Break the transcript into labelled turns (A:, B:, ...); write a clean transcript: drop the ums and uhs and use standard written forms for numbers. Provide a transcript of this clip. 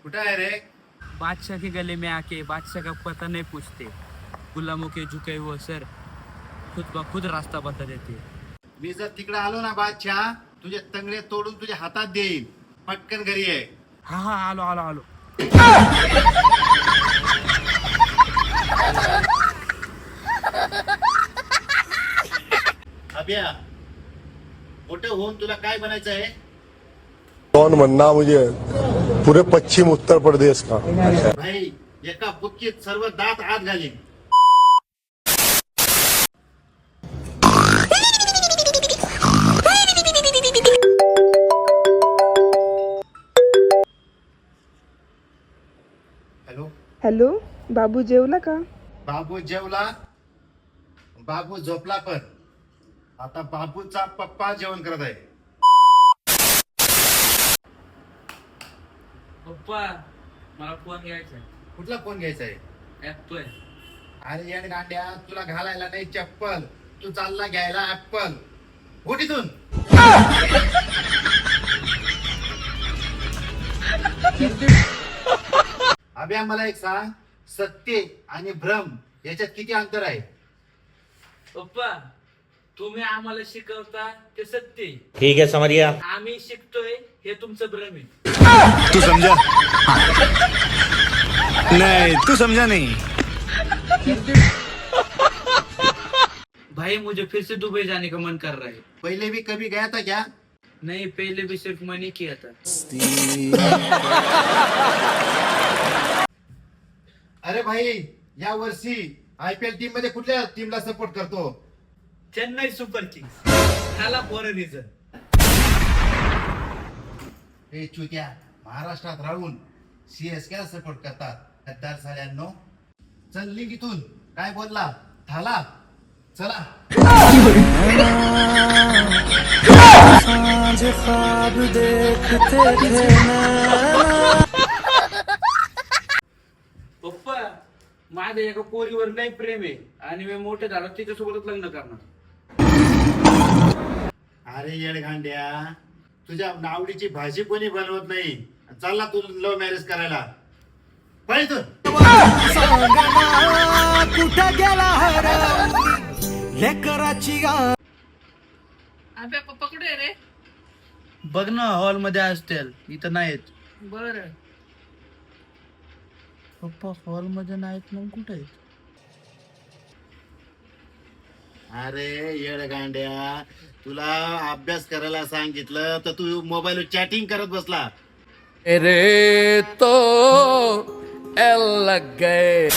A: कुठं आहे रे?
B: बादशाह के गले में आके बादशाह का पता नहीं पूछते, गुलामों के झुके हुए सर खुद ब खुद रास्ता बता देते.
A: मी जर तिकडे आलो ना बादशाह, तुझे तंगडे तोडून तुझ्या हातात देईल. पटकन घरी आहे.
B: हा हा आलो आलो आलो.
A: अभ्या, मोठे होऊन तुला काय बनायचं आहे?
C: कौन बनना मुझे पूरे पश्चिम उत्तर प्रदेश का.
A: भाई, एका बुक्कीत सर्व दात आत घालीन. हॅलो,
D: हॅलो, बाबू जेवला का?
A: बाबू जेवला. बाबू झोपला पण आता बाबूचा पप्पा जेवण करत आहे.
B: पप्पा मला फोन घ्यायचा आहे.
A: कुठला फोन घ्यायचा आहे?
B: ऍपल.
A: अरे यार गांड्या, तुला घालायला नाही चप्पल, तू चालला घ्यायला ऍपल. उठ इथून. अभ्या, मला एक सांग, सत्य आणि भ्रम याच्यात किती अंतर आहे?
B: पप्पा तुम्ही आम्हाला शिकवता ते सत्य,
E: ठीक है समझिया.
B: आम्ही शिकतोय हे तुमचं भ्रम आहे.
F: तू समझा नहीं, तू समझा नहीं.
B: भाई मुझे फिर से दुबई जाने का मन कर रहा है.
A: पहिले भी कभी गया था क्या?
B: नहीं, पहले भी सिर्फ मनी किया था.
A: अरे भाई, या वर्षी IPL टीम मध्ये कुठल्या टीमला सपोर्ट करतो?
B: Chennai super Kings. ह्याला फॉर अ रिझन.
A: हे चुत्या, महाराष्ट्रात राहून CSK सपोर्ट करतात. गद्दार साल्यांनो, चल निघ इथून. काय बोलला? झाला. चला.
B: पप्पा माझ्या एका पोरीवर नाही प्रेम आहे आणि मी मोठे झालो तिच्यासोबतच लग्न करणार.
A: अरे येड गांड्या, तुझ्या नावडीची भाजी कोणी बनवत नाही. चालला तू लव्ह मॅरेज करायला. पळ इथून.
B: अबे पप्पा कुठे आहे रे?
G: बघ ना, हॉल मध्ये असतील, इथं नाहीत.
B: बर.
G: पप्पा हॉल मध्ये नाहीत, मग कुठे आहेत?
A: अरे येड गांड्या, तुला अभ्यास करायला सांगितलं तर तू मोबाईलवर चॅटिंग करत बसला.
G: अरे तो एल लग गए.